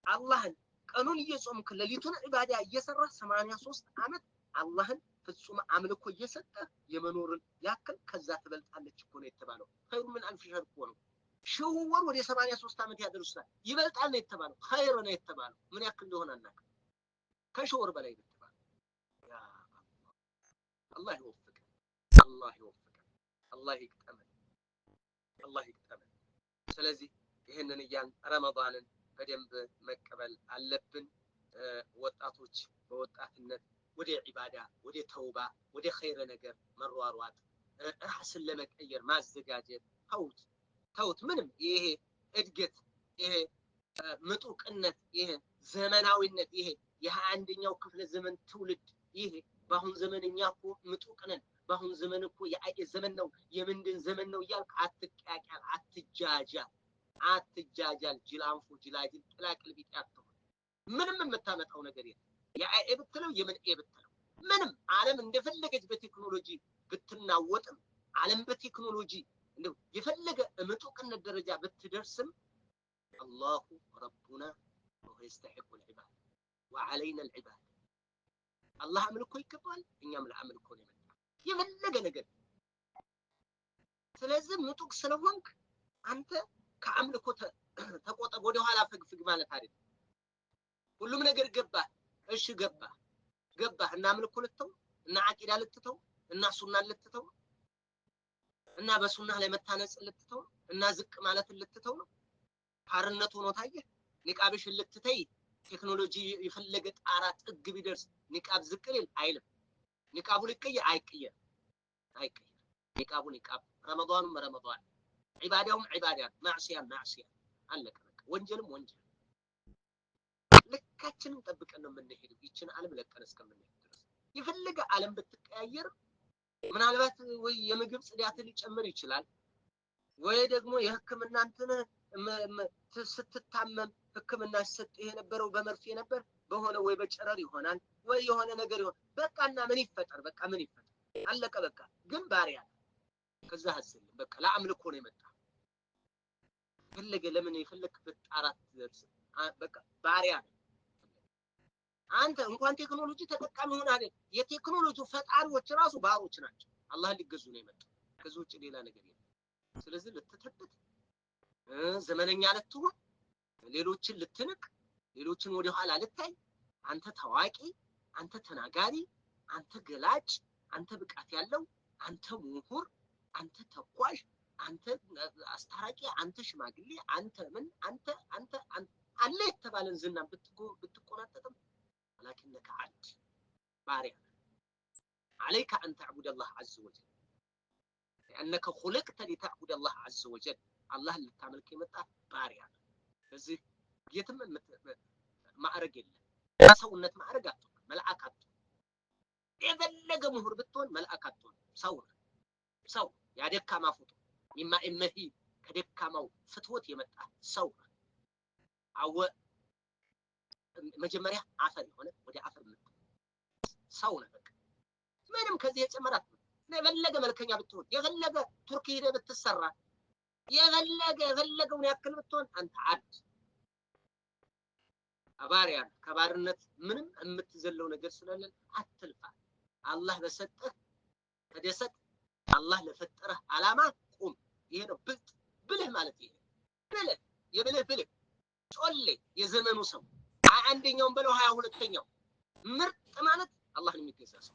አላህን ቀኑን እየጾምክ ለሊቱን ዒባዳ እየሰራ 83 ዓመት አላህን ፍጹም አምልኮ እየሰጠ የመኖርን ያክል ከዛ ትበልጣለች እኮ ነው የተባለው። ኸይሩ ምን አልፍ ሸህር እኮ ነው። ሺህ ወር ወደ 83 ዓመት ያደርሳል። ይበልጣል ነው የተባለው። ኸይር ነው የተባለው። ምን ያክል እንደሆነ አናውቅም። ከሺህ ወር በላይ ነው የተባለው። ያ አላህ ይወፍቀን። አላህ ይቅጠመን። ስለዚህ ይህንን እያን ረመዳንን በደንብ መቀበል አለብን። ወጣቶች በወጣትነት ወደ ዒባዳ፣ ወደ ተውባ፣ ወደ ኸይር ነገር መሯሯጥ፣ ራስን ለመቀየር ማዘጋጀት። ተውት። ምንም ይሄ እድገት፣ ይሄ ምጡቅነት፣ ይሄ ዘመናዊነት፣ ይሄ የ21ኛው ክፍለ ዘመን ትውልድ ይሄ በአሁን ዘመን እኛ እኮ ምጡቅ ነን። በአሁን ዘመን እኮ የአይኤ ዘመን ነው የምንድን ዘመን ነው እያልክ አትቃቂያል፣ አትጃጃል። ጅላንፎ ጅላጅል ጥላቅል ቢጤ አትሆን። ምንም የምታመጣው ነገር የለም። የአይኤ ብትለው የምን ኤ ብትለው ምንም። ዓለም እንደፈለገች በቴክኖሎጂ ብትናወጥም ዓለም በቴክኖሎጂ እንደው የፈለገ ምጡቅነት ደረጃ ብትደርስም አላሁ ረቡና ወሁ የስተሒቁ ልዕባድ ወዓለይና ልዕባድ። አላህ አምልኮ ይገባል፣ እኛም ለአምልኮ ነው የመጣ የፈለገ ነገር። ስለዚህ ምጡቅ ስለሆንክ አንተ ከአምልኮ ተቆጠብ፣ ወደኋላ ፈግፍግ ማለት አይደለም። ሁሉም ነገር ገባህ፣ እሺ ገባህ እና አምልኮ ልትተው እና አቂዳ ልትተው እና ሱና ልትተው እና በሱና ላይ መታነጽ ልትተው እና ዝቅ ማለት ልትተው ነው። ፓርነት ሆኖ ታየህ። ኒቃብሽን ልትተይ ቴክኖሎጂ የፈለገ ጣራ ጥግ ቢደርስ ኒቃብ ዝቅ ሊል አይልም። ኒቃቡ ሊቀየር አይቀየር። ኒቃቡ ኒቃብ፣ ረመዳኑም ረመዳን፣ ዒባዳውም ዒባዳ፣ ማዕሲያም ማዕሲያ። አለቀ በቃ። ወንጀልም ወንጀል። ልካችንን ጠብቀን ነው የምንሄደው ይችን ዓለም ለቀን እስከምንሄድ ድረስ። የፈለገ ዓለም ብትቀያየር ምናልባት ወይ የምግብ ጽዳት ሊጨምር ይችላል፣ ወይ ደግሞ የሕክምና እንትን ስትታመም ሕክምና ሲሰጥ የነበረው በመርፌ ነበር በሆነ ወይ በጨረር ይሆናል ወይ የሆነ ነገር ይሆን። በቃና ምን ይፈጠር? በቃ ምን ይፈጠር? አለቀ በቃ። ግን ባሪያ ከዛ ሐሰል በቃ ለአምልኮ ነው የመጣ። ፈለገ ለምን የፈለክበት ጣራት ደርስ በቃ ባሪያ ነው። አንተ እንኳን ቴክኖሎጂ ተጠቃሚ ሆነ አይደል? የቴክኖሎጂ ፈጣሪዎች ራሱ ባሮች ናቸው። አላህ ሊገዙ ነው የመጣ። ከዚህ ውጭ ሌላ ነገር የለም። ስለዚህ ልትተበት ዘመነኛ ልትሆን፣ ሌሎችን ልትንቅ፣ ሌሎችን ወደ ኋላ ልታይ፣ አንተ ታዋቂ፣ አንተ ተናጋሪ፣ አንተ ገላጭ፣ አንተ ብቃት ያለው፣ አንተ ምሁር፣ አንተ ተኳሽ፣ አንተ አስታራቂ፣ አንተ ሽማግሌ፣ አንተ ምን አንተ አለ የተባለን ዝና ብትቆናጠጥም ولكنك عبد بارع. عليك أن تعبد الله عز وجل لأنك خلقت لتعبد الله عز وجل. الله اللي تعمل كلمة بارع. فزي يتم ما أرجل سوّنت ما أرجعت ملأكات يبلغ مهر بتون ملأكات سو يا دكا ما فوتو مما إمهي كدكا ما فتوت يمتع سو أو መጀመሪያ አፈር ሆነ ወደ አፈር መጣ። ሰው ነው በቃ። ምንም ከዚህ የጨመራት ነው። የፈለገ መልከኛ ብትሆን፣ የፈለገ ቱርክ ሄደህ ብትሰራ፣ የፈለገውን ያክል ብትሆን አንተ አብድ ባሪያ። ከባርነት ምንም የምትዘለው ነገር ስለሌለ አትልፋ። አላህ በሰጠህ ተደሰት። አላህ ለፈጠረህ ዓላማ ቁም። ይሄ ነው ብልህ ማለት። ይሄ ብልህ ጮሌ የዘመኑ ሰው አንደኛውን በለው 22ኛው ምርጥ ማለት አላህን የሚገዛ ሰው።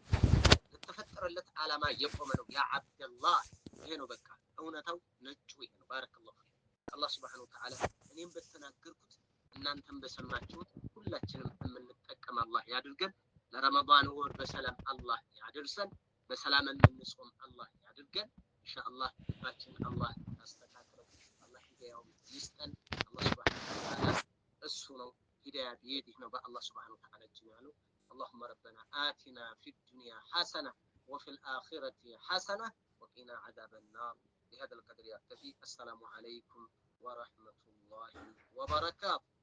ለተፈጠረለት ዓላማ የቆመ ነው። ያ አብደላህ ይሄ ነው በቃ እውነታው ነጩ ይሄ ነው። ባረከላሁ ፊክ። አላህ ሱብሓነሁ ወተዓላ እኔም በተናገርኩት እናንተም በሰማችሁት ሁላችንም የምንጠቀም አላህ ያድርገን። ለረመዳን ወር በሰላም አላህ ያደርሰን። በሰላም የምንጾም አላህ ያድርገን። ኢንሻአላህ ልባችን አላህ ያስተካክለው። አላህ ሂዳያውን ይስጠን። አላህ ሱብሓነሁ ወተዓላ እሱ ነው ሂዳያ بيده ነው በአላህ ሱብሓነሁ ወተዓላ እጅ ነው ያለው። اللهم ربنا آتنا في الدنيا حسنة وفي الآخرة حسنة وقنا عذاب النار. بهذا القدر يكتفي. السلام عليكم ورحمة الله وبركاته.